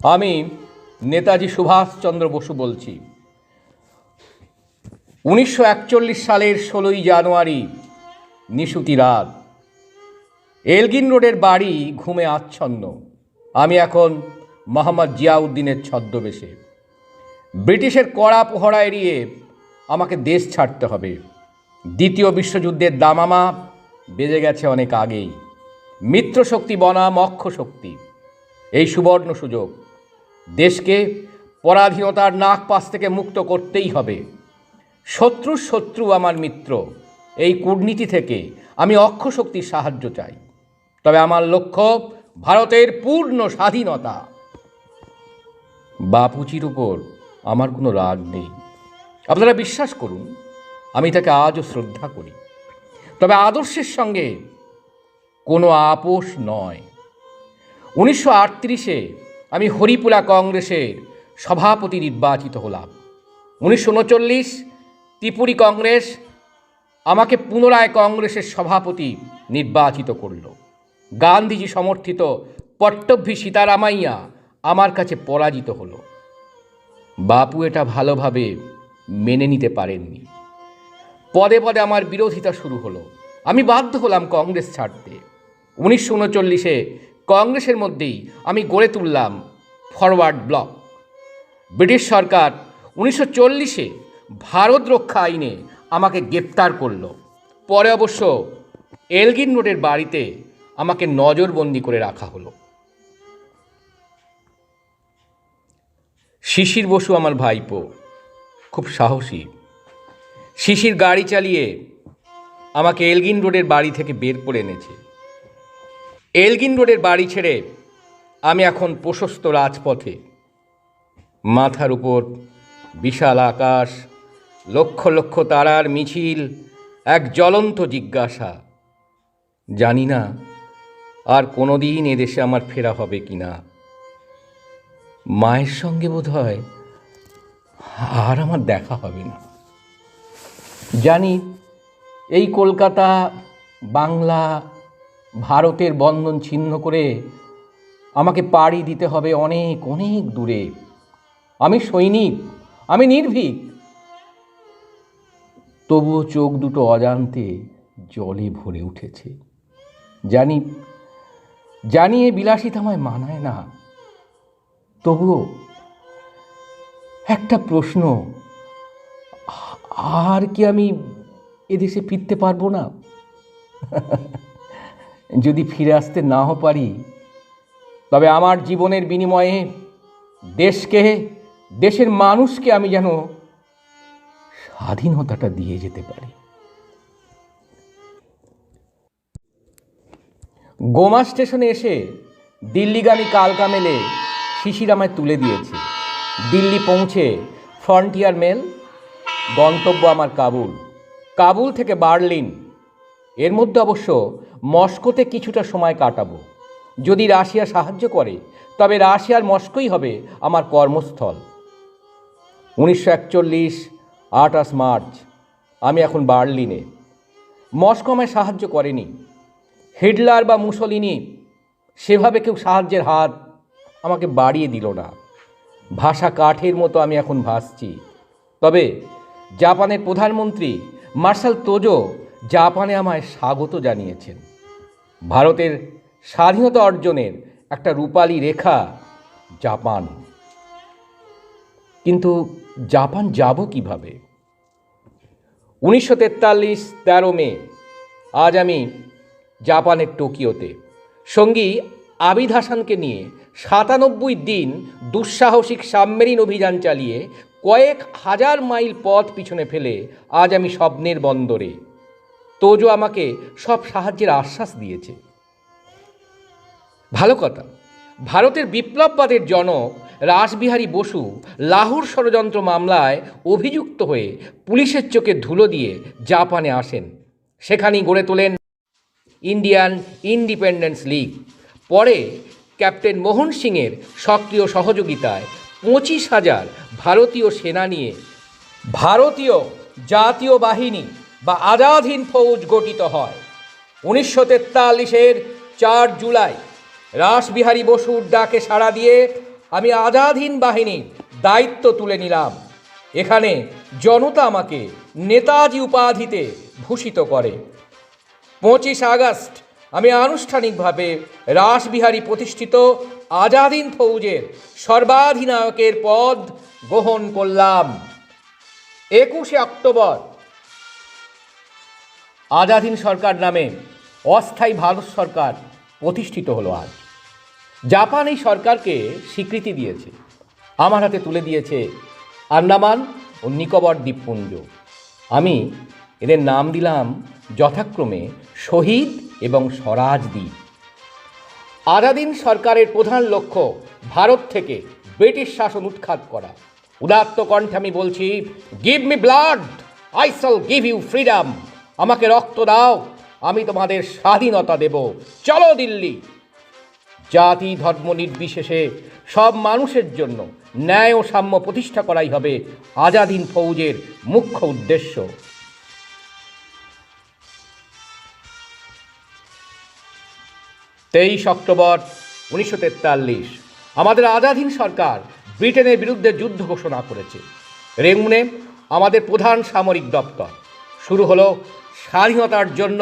আমি নেতাজি সুভাষচন্দ্র বসু বলছি। 1941 সালের 16ই জানুয়ারি নিশুতি রাত, এলগিন রোডের বাড়ি ঘুমে আচ্ছন্ন। আমি এখন মোহাম্মদ জিয়াউদ্দিনের ছদ্মবেশে। ব্রিটিশের কড়া প্রহরা এড়িয়ে আমাকে দেশ ছাড়তে হবে। দ্বিতীয় বিশ্বযুদ্ধের দামামা বেজে গেছে অনেক আগেই। মিত্রশক্তি বনাম অক্ষশক্তি, এই সুবর্ণ সুযোগ। দেশকে পরাধীনতার নাগপাশ থেকে মুক্ত করতেই হবে। শত্রুর শত্রু আমার মিত্র, এই কূটনীতি থেকে আমি অক্ষশক্তির সাহায্য চাই। তবে আমার লক্ষ্য ভারতের পূর্ণ স্বাধীনতা। বাপুজির উপর আমার কোনো রাগ নেই, আপনারা বিশ্বাস করুন, আমি তাকে আজও শ্রদ্ধা করি। তবে আদর্শের সঙ্গে কোনো আপোষ নয়। 1938-এ আমি হরিপুরা কংগ্রেসের সভাপতি নির্বাচিত হলাম। 1939 ত্রিপুরী কংগ্রেস আমাকে পুনরায় কংগ্রেসের সভাপতি নির্বাচিত করল। গান্ধীজি সমর্থিত পট্টভি সীতারামাইয়া আমার কাছে পরাজিত হলো। বাপু এটা ভালোভাবে মেনে নিতে পারেননি। পদে পদে আমার বিরোধিতা শুরু হলো। আমি বাধ্য হলাম কংগ্রেস ছাড়তে। 1939-এ কংগ্রেসের মধ্যেই আমি গড়ে তুললাম ফরওয়ার্ড ব্লক। ব্রিটিশ সরকার 1940-এ ভারত রক্ষা আইনে আমাকে গ্রেপ্তার করল। পরে অবশ্য এলগিন রোডের বাড়িতে আমাকে নজরবন্দি করে রাখা হলো। শিশির বসু আমার ভাইপো, খুব সাহসী। শিশির গাড়ি চালিয়ে আমাকে এলগিন রোডের বাড়ি থেকে বের করে এনেছে। এলগিন রোডের বাড়ি ছেড়ে আমি এখন প্রশস্ত রাজপথে। মাথার উপর বিশাল আকাশ, লক্ষ লক্ষ তারার মিছিল, এক জ্বলন্ত জিজ্ঞাসা। জানি না আর কোনোদিন এদেশে আমার ফেরা হবে কি না। মায়ের সঙ্গে বোধ হয় আর আমার দেখা হবে না। জানি এই কলকাতা, বাংলা, ভারতের বন্ধন ছিন্ন করে আমাকে পাড়ি দিতে হবে অনেক অনেক দূরে। আমি সৈনিক, আমি নির্ভীক, তবুও চোখ দুটো অজান্তে জলে ভরে উঠেছে। জানি এ বিলাসিতা আমায় মানায় না। তবুও একটা প্রশ্ন, আর কি আমি এদেশে ফিরতে পারবো না? যদি ফিরে আসতে নাও পারি, তবে আমার জীবনের বিনিময়ে দেশকে, দেশের মানুষকে আমি যেন স্বাধীনতাটা দিয়ে যেতে পারি। গোমা স্টেশনে এসে দিল্লিগামী কালকা মেলে শিশির আমায় তুলে দিয়েছে। দিল্লি পৌঁছে ফ্রন্টিয়ার মেল, গন্তব্য আমার কাবুল, কাবুল থেকে বার্লিন। এর মধ্যে অবশ্য মস্কোতে কিছুটা সময় কাটাবো। যদি রাশিয়া সাহায্য করে, তবে রাশিয়ার মস্কোই হবে আমার কর্মস্থল। 1941 28 মার্চ আমি এখন বার্লিনে। মস্কো আমায় সাহায্য করেনি। হিটলার বা মুসোলিনি সেভাবে কেউ সাহায্যের হাত আমাকে বাড়িয়ে দিল না। ভাষা কাঠের মতো আমি এখন ভাসছি। তবে জাপানের প্রধানমন্ত্রী মার্শাল তোজো জাপানে আমায় স্বাগত জানিয়েছেন। ভারতের স্বাধীনতা অর্জনের একটা রূপালী রেখা জাপান। কিন্তু জাপান যাব কিভাবে? 1943 13 মে আজ আমি জাপানের টোকিওতে। সঙ্গী আবিদ হাসানকে নিয়ে 97 দিন দুঃসাহসিক সাবমেরিন অভিযান চালিয়ে কয়েক হাজার মাইল পথ পিছনে ফেলে আজ আমি স্বপ্নের বন্দরে। তোজো আমাকে সব সাহায্যের আশ্বাস দিয়েছে। ভালো কথা, ভারতের বিপ্লববাদের জনক রাসবিহারী বসু লাহোর ষড়যন্ত্র মামলায় অভিযুক্ত হয়ে পুলিশের চোখে ধুলো দিয়ে জাপানে আসেন। সেখানেই গড়ে তোলেন ইন্ডিয়ান ইন্ডিপেন্ডেন্স লীগ। পরে ক্যাপ্টেন মোহন সিংয়ের সক্রিয় সহযোগিতায় 25,000 ভারতীয় সেনা নিয়ে ভারতীয় জাতীয় বাহিনী বা আজাদ হিন্দ ফৌজ গঠিত হয়। 1943-এর 4 জুলাই রাসবিহারী বসুর ডাকে সাড়া দিয়ে আমি আজাদহিন্দ বাহিনীর দায়িত্ব তুলে নিলাম। এখানে জনতা আমাকে নেতাজি উপাধিতে ভূষিত করে। 25 আগস্ট আমি আনুষ্ঠানিকভাবে রাসবিহারী প্রতিষ্ঠিত আজাদহিন্দ ফৌজের সর্বাধিনায়কের পদ গ্রহণ করলাম। 21 অক্টোবর আজাদহিন্দ সরকার নামে অস্থায়ী ভারত সরকার প্রতিষ্ঠিত হলো। আজ জাপান এই সরকারকে স্বীকৃতি দিয়েছে, আমার হাতে তুলে দিয়েছে আন্দামান ও নিকোবর দ্বীপপুঞ্জ। আমি এদের নাম দিলাম যথাক্রমে শহীদ এবং স্বরাজ দ্বীপ। আজাদহিন্দ সরকারের প্রধান লক্ষ্য ভারত থেকে ব্রিটিশ শাসন উৎখাত করা। উদাত্ত কণ্ঠে আমি বলছি, give me blood, I shall give you freedom. আমাকে রক্ত দাও, আমি তোমাদের স্বাধীনতা দেব। চলো দিল্লি। জাতি ধর্ম নির্বিশেষে সব মানুষের জন্য ন্যায় ও সাম্য প্রতিষ্ঠা করাই হবে আজাদহিন্দ ফৌজের মুখ্য উদ্দেশ্য। 23 অক্টোবর 1943 আমাদের আজাদহিন্দ সরকার ব্রিটেনের বিরুদ্ধে যুদ্ধ ঘোষণা করেছে। রেঙ্গুনে আমাদের প্রধান সামরিক দপ্তর। শুরু হলো স্বাধীনতার জন্য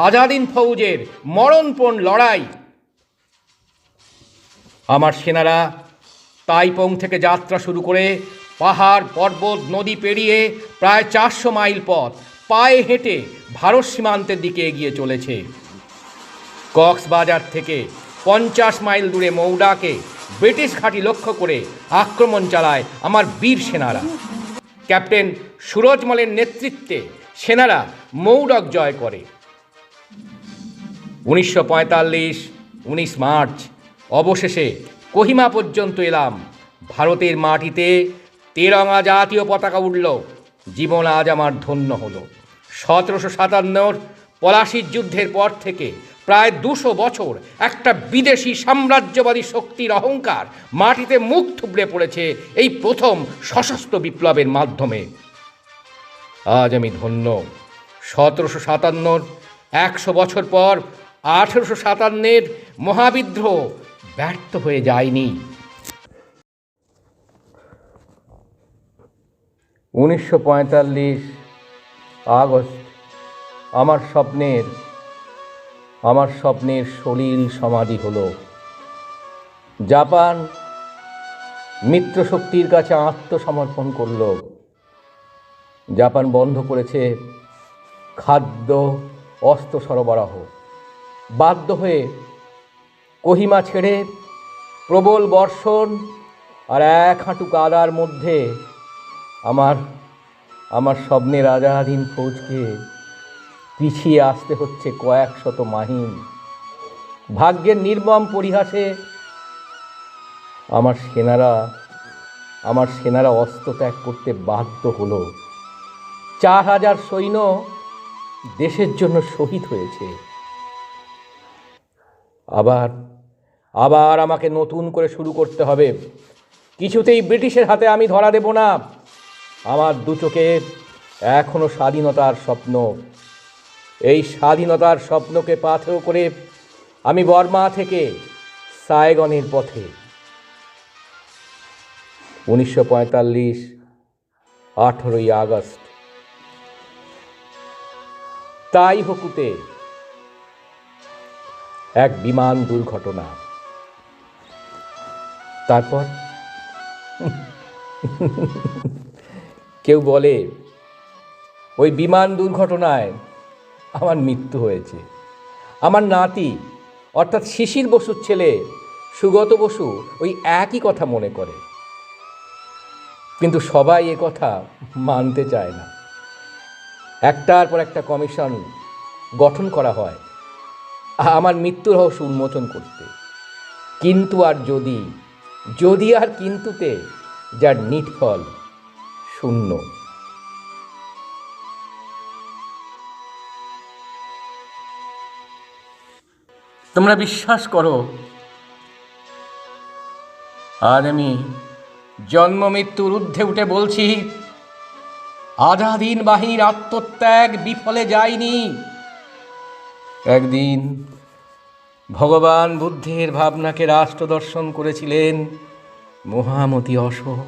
আজাদহিন্দ ফৌজের মরণপণ লড়াই। আমার সেনারা তাইপং থেকে যাত্রা শুরু করে পাহাড় পর্বত নদী পেরিয়ে প্রায় 400 মাইল পথ পায়ে হেঁটে ভারত সীমান্তের দিকে এগিয়ে চলেছে। কক্সবাজার থেকে 50 মাইল দূরে মৌডাকে ব্রিটিশ ঘাঁটি লক্ষ্য করে আক্রমণ চালায় আমার বীর সেনারা। ক্যাপ্টেন সুরজমলের নেতৃত্বে সেনারা মৌডক জয় করে। 1945 19 মার্চ অবশেষে কোহিমা পর্যন্ত এলাম। ভারতের মাটিতে তেরঙা জাতীয় পতাকা উঠল। জীবন আজ আমার ধন্য হলো। 1757 পলাশির যুদ্ধের পর থেকে প্রায় 200 বছর একটা বিদেশি সাম্রাজ্যবাদী শক্তির অহংকার মাটিতে মুখ থুবড়ে পড়েছে এই প্রথম সশস্ত্র বিপ্লবের মাধ্যমে। আজ আমি ধন্য। 1757 100 বছর পর 1857 মহাবিদ্রোহ ব্যর্থ হয়ে যায়নি। 1945 আগস্ট আমার স্বপ্নের সলিল সমাধি হলো। জাপান মিত্রশক্তির কাছে আত্মসমর্পণ করল। জাপান বন্ধ করেছে খাদ্য অস্ত্র সরবরাহ। বাধ্য হয়ে কোহিমা ছেড়ে প্রবল বর্ষণ আর 1 হাঁটু কাদার মধ্যে আমার স্বপ্নের আজাদহিন্দ ফৌজকে পিছিয়ে আসতে হচ্ছে কয়েক শত মাইল। ভাগ্যের নির্মম পরিহাসে আমার সেনারা অস্ত্র ত্যাগ করতে বাধ্য হলো। 4000 সৈন্য দেশের জন্য শহীদ হয়েছে। আবার আমাকে নতুন করে শুরু করতে হবে। কিছুতেই ব্রিটিশের হাতে আমি ধরা দেব না। আমার দু চোখে এখনো স্বাধীনতার স্বপ্ন। এই স্বাধীনতার স্বপ্নকে পাথেয় করে আমি বর্মা থেকে সাইগনের পথে। 1945 18 আগস্ট তাইহোকুতে এক বিমান দুর্ঘটনা। তারপর কেউ বলে ওই বিমান দুর্ঘটনায় আমার মৃত্যু হয়েছে। আমার নাতি অর্থাৎ শিশির বসুর ছেলে সুগত বসু ওই একই কথা মনে করে, কিন্তু সবাই এ কথা মানতে চায় না। একটার পর একটা কমিশন গঠন করা হয় আমার মৃত্যুর রহস্য উন্মোচন করতে। কিন্তু আর যদি আর কিন্তুতে যার নিটফল শূন্য। তোমরা বিশ্বাস করো, আজ আমি জন্ম মৃত্যুর ঊর্ধ্বে উঠে বলছি, আজাদহিন্দ বাহিনীর আত্মত্যাগ বিফলে যায়নি। একদিন ভগবান বুদ্ধের ভাবনাকে রাষ্ট্র দর্শন করেছিলেন মহামতি অশোক।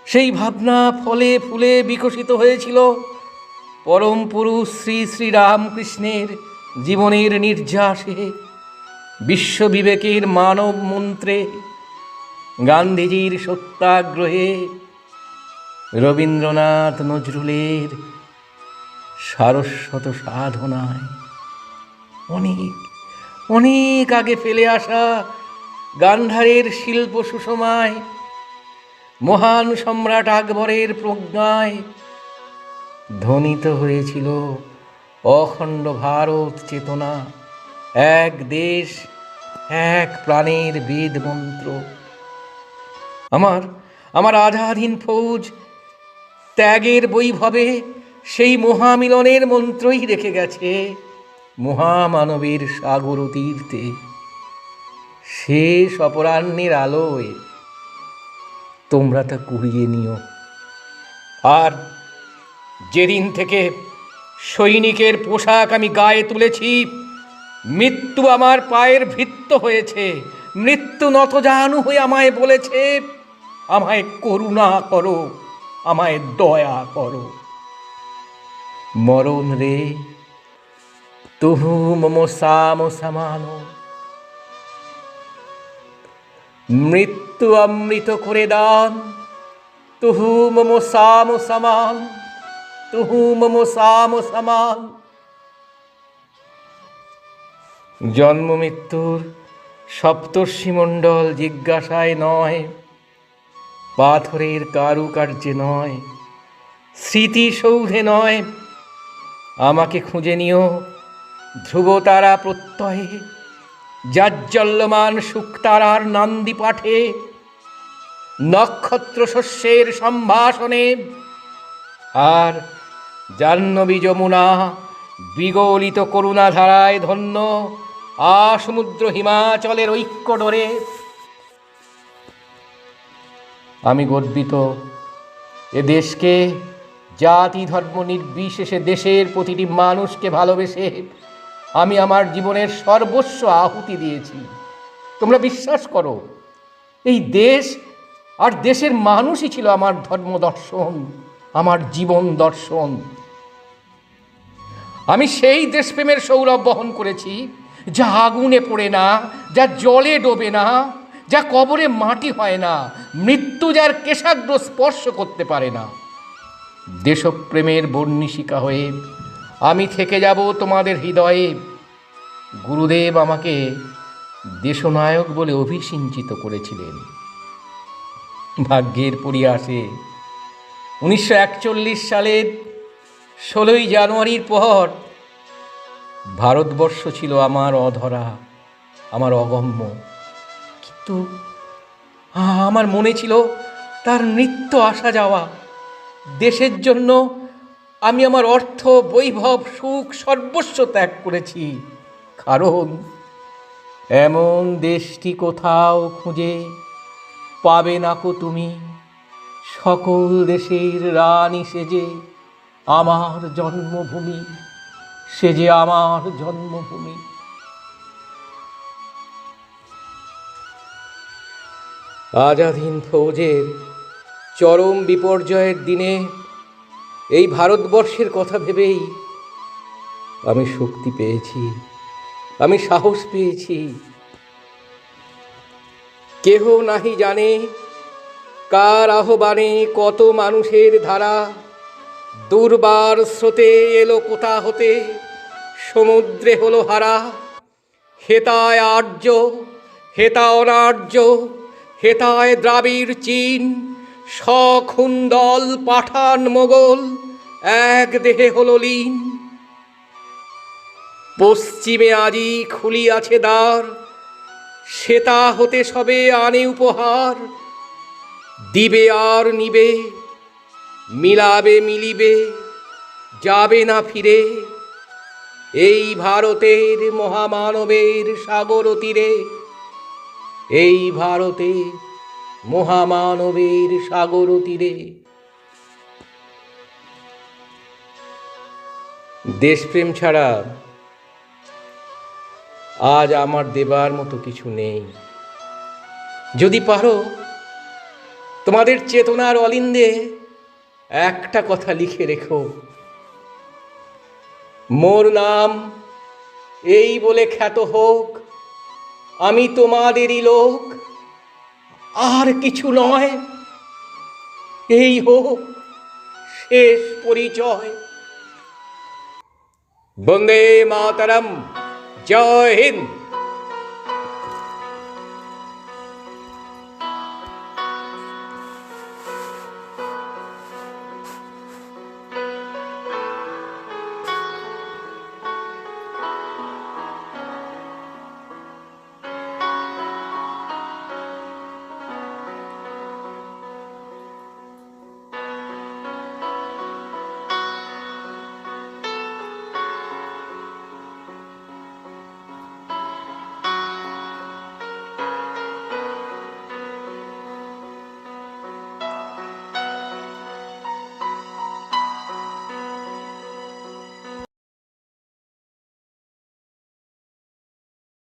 সেই ভাবনা ফলে ফুলে বিকশিত হয়েছিল পরম পুরুষ শ্রী শ্রী রামকৃষ্ণের জীবনের নির্যাসে, বিশ্ব বিবেকের মানব মন্ত্রে, গান্ধীজির সত্যাগ্রহে, রবীন্দ্রনাথ নজরুলের সারস্বত সাধনায়, অনেক অনেক আগে ফেলে আসা গান্ধারের শিল্প সুষমায়, মহান সম্রাট আকবরের প্রজ্ঞায় ধ্বনিত হয়েছিল অখণ্ড ভারত চেতনা, এক দেশ এক প্রাণের বেদ মন্ত্র। আমার আজাদহীন ফৌজ ত্যাগের বৈভবে সেই মহামিলনের মন্ত্রই রেখে গেছে মহামানবের সাগর তীর্থে। শেষ অপরাহ্নের আলোয় তোমরা তা কুড়িয়ে নিও। আর যেদিন থেকে সৈনিকের পোশাক আমি গায়ে তুলেছি, মৃত্যু আমার পায়ের ভৃত্য হয়েছে। মৃত্যু নতজানু হয়ে আমায় বলেছে, আমায় করুণা করো, আমায় দয়া করো। মরণ রে তুহু মম সাম সমানো, মৃত্যু অমৃত করে দান, তুহু মম সাম সমান, তুহু মম সাম সমান। জন্ম মৃত্যুর সপ্তর্ষিমণ্ডল জিজ্ঞাসায় নয়, পাথরের কারুকার্যে নয়, স্মৃতিসৌধে নয়, আমাকে খুঁজে নিও ধ্রুবতারা প্রত্যয়ে, জাজ্জল্যমান শুকতারার নান্দি পাঠে, নক্ষত্র শস্যের সম্ভাষণে, আর জাহ্নবী যমুনা বিগলিত করুণাধারায় ধন্য আসমুদ্র হিমাচলের ঐক্য ডোরে। আমি গর্বিত এ দেশকে জাতি ধর্ম নির্বিশেষে দেশের প্রতিটি মানুষকে ভালোবেসে আমি আমার জীবনের সর্বস্ব আহুতি দিয়েছি। তোমরা বিশ্বাস করো, এই দেশ আর দেশের মানুষই ছিল আমার ধর্ম দর্শন, আমার জীবন দর্শন। আমি সেই দেশপ্রেমের সৌরভ বহন করেছি যা আগুনে পড়ে না, যা জলে ডোবে না, যা কবরে মাটি হয় না, মৃত্যু যার কেশাগ্র স্পর্শ করতে পারে না। দেশপ্রেমের বর্ণিশিকা হয়ে আমি থেকে যাব তোমাদের হৃদয়ে। গুরুদেব আমাকে দেশনায়ক বলে অভিষিঞ্চিত করেছিলেন। ভাগ্যের পরিহাসে 1941 সালের 16ই জানুয়ারির পর ভারতবর্ষ ছিল আমার অধরা, আমার অগম্য। কিন্তু আমার মনে ছিল তার নিত্য আসা যাওয়া। দেশের জন্য আমি আমার অর্থ, বৈভব, সুখ সর্বস্ব ত্যাগ করেছি। কারণ এমন দেশটি কোথাও খুঁজে পাবে না কো তুমি, সকল দেশের রানী সেজে আমার জন্মভূমি, সেজে আমার জন্মভূমি। আজাদহীন ফৌজের চরম বিপর্যয়ের দিনে এই ভারতবর্ষের কথা ভেবেই আমি শক্তি পেয়েছি, আমি সাহস পেয়েছি। কেহ নাহি জানে কার আহ্বানে কত মানুষের ধারা দুর্বার স্রোতে এলো কোথা হতে, সমুদ্রে হলো হারা। হেতায় আর্য, হেতা অনার্য, হেতায় দ্রাবিড় চীন, সখুন্দল পাঠান মোগল, এক দেহে হলো লীন। পশ্চিমে আজি খুলিয়াছে দ্বার, শ্বেতা হতে সবে আনে উপহার। দিবে আর নিবে, মিলাবে মিলিবে, যাবে না ফিরে, এই ভারতের মহামানবের সাগর তীরে, এই ভারতে মহামানবের সাগর তীরে। দেশপ্রেম ছাড়া আজ আমার দেবার মতো কিছু নেই। যদি পারো তোমাদের চেতনার অলিন্দে একটা কথা লিখে রেখো, মোর নাম এই বলে খ্যাত হোক, আমি তোমাদেরই লোক, আর কিছু নয়, এই হোক শেষ পরিচয়। বন্দে মাতরম, জয় হিন্দ।